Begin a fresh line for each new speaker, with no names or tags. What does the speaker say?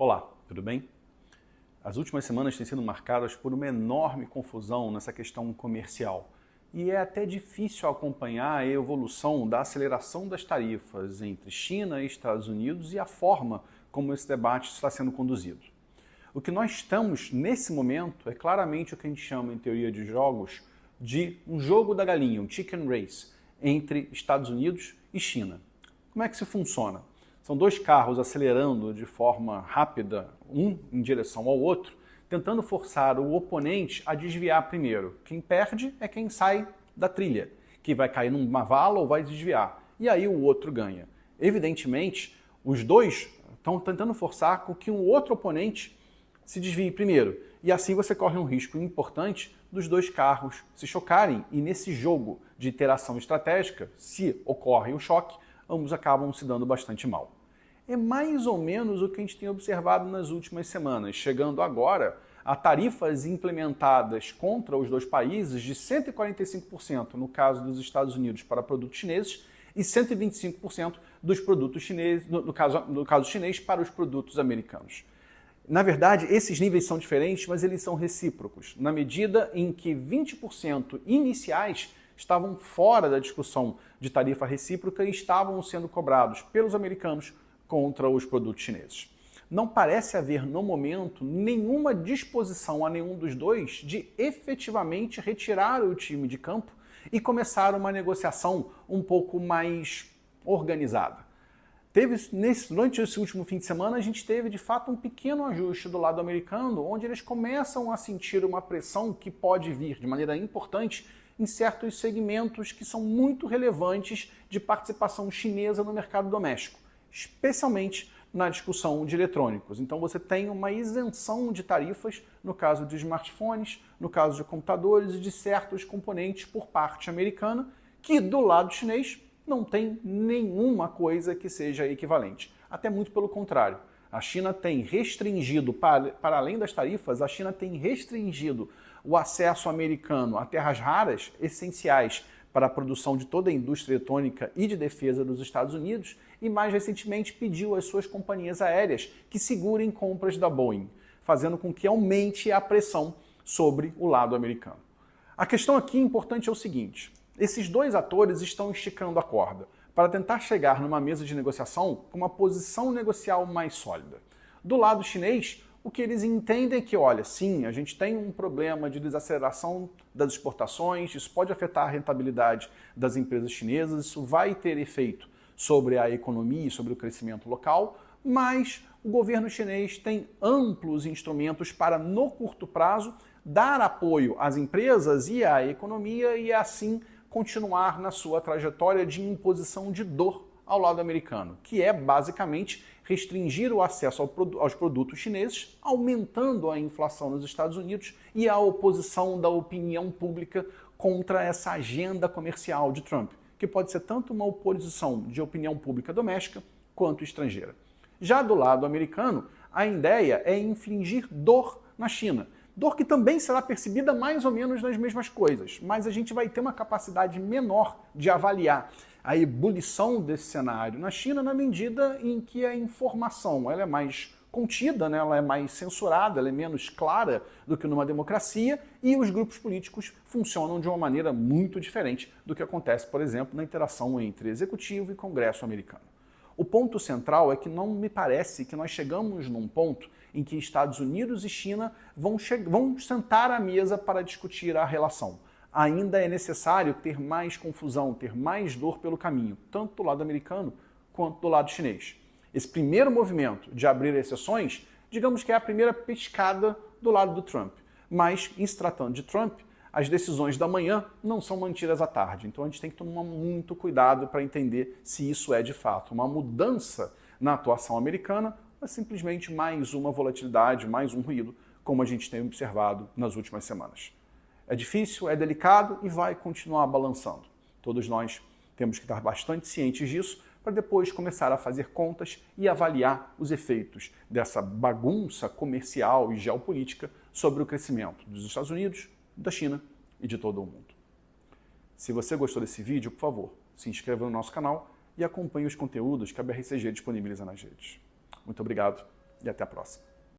Olá, tudo bem? As últimas semanas têm sido marcadas por uma enorme confusão nessa questão comercial. E é até difícil acompanhar a evolução da aceleração das tarifas entre China e Estados Unidos e a forma como esse debate está sendo conduzido. O que nós estamos nesse momento é claramente o que a gente chama em teoria de jogos de um jogo da galinha, um chicken race, entre Estados Unidos e China. Como é que isso funciona? São dois carros acelerando de forma rápida, um em direção ao outro, tentando forçar o oponente a desviar primeiro. Quem perde é quem sai da trilha, que vai cair numa vala ou vai desviar. E aí o outro ganha. Evidentemente, os dois estão tentando forçar com que um outro oponente se desvie primeiro. E assim você corre um risco importante dos dois carros se chocarem. E nesse jogo de interação estratégica, se ocorre o choque, ambos acabam se dando bastante mal. É mais ou menos o que a gente tem observado nas últimas semanas, chegando agora a tarifas implementadas contra os dois países de 145% no caso dos Estados Unidos para produtos chineses e 125% dos produtos chineses, no caso chinês, para os produtos americanos. Na verdade, esses níveis são diferentes, mas eles são recíprocos, na medida em que 20% iniciais estavam fora da discussão de tarifa recíproca e estavam sendo cobrados pelos americanos contra os produtos chineses. Não parece haver, no momento, nenhuma disposição a nenhum dos dois de efetivamente retirar o time de campo e começar uma negociação um pouco mais organizada. Durante esse último fim de semana, a gente teve, de fato, um pequeno ajuste do lado americano, onde eles começam a sentir uma pressão que pode vir de maneira importante em certos segmentos que são muito relevantes de participação chinesa no mercado doméstico, especialmente na discussão de eletrônicos. Então você tem uma isenção de tarifas no caso de smartphones, no caso de computadores e de certos componentes por parte americana, que do lado chinês não tem nenhuma coisa que seja equivalente. Até muito pelo contrário. A China tem restringido, para além das tarifas, a China tem restringido o acesso americano a terras raras, essenciais para a produção de toda a indústria eletrônica e de defesa dos Estados Unidos, e mais recentemente pediu às suas companhias aéreas que segurem compras da Boeing, fazendo com que aumente a pressão sobre o lado americano. A questão aqui importante é o seguinte: esses dois atores estão esticando a corda para tentar chegar numa mesa de negociação com uma posição negocial mais sólida. Do lado chinês, o que eles entendem é que, olha, sim, a gente tem um problema de desaceleração das exportações, isso pode afetar a rentabilidade das empresas chinesas, isso vai ter efeito sobre a economia e sobre o crescimento local, mas o governo chinês tem amplos instrumentos para, no curto prazo, dar apoio às empresas e à economia e, assim, continuar na sua trajetória de imposição de dor ao lado americano, que é basicamente restringir o acesso aos produtos chineses, aumentando a inflação nos Estados Unidos e a oposição da opinião pública contra essa agenda comercial de Trump, que pode ser tanto uma oposição de opinião pública doméstica quanto estrangeira. Já do lado americano, a ideia é infligir dor na China. Dor que também será percebida mais ou menos nas mesmas coisas, mas a gente vai ter uma capacidade menor de avaliar a ebulição desse cenário na China na medida em que a informação ela é mais contida, né? Ela é mais censurada, ela é menos clara do que numa democracia e os grupos políticos funcionam de uma maneira muito diferente do que acontece, por exemplo, na interação entre executivo e Congresso americano. O ponto central é que não me parece que nós chegamos num ponto em que Estados Unidos e China vão sentar à mesa para discutir a relação. Ainda é necessário ter mais confusão, ter mais dor pelo caminho, tanto do lado americano quanto do lado chinês. Esse primeiro movimento de abrir exceções, digamos que é a primeira pescada do lado do Trump. Mas, em se tratando de Trump, as decisões da manhã não são mantidas à tarde. Então a gente tem que tomar muito cuidado para entender se isso é de fato uma mudança na atuação americana ou simplesmente mais uma volatilidade, mais um ruído, como a gente tem observado nas últimas semanas. É difícil, é delicado e vai continuar balançando. Todos nós temos que estar bastante cientes disso para depois começar a fazer contas e avaliar os efeitos dessa bagunça comercial e geopolítica sobre o crescimento dos Estados Unidos, da China e de todo o mundo. Se você gostou desse vídeo, por favor, se inscreva no nosso canal e acompanhe os conteúdos que a BRCG disponibiliza nas redes. Muito obrigado e até a próxima.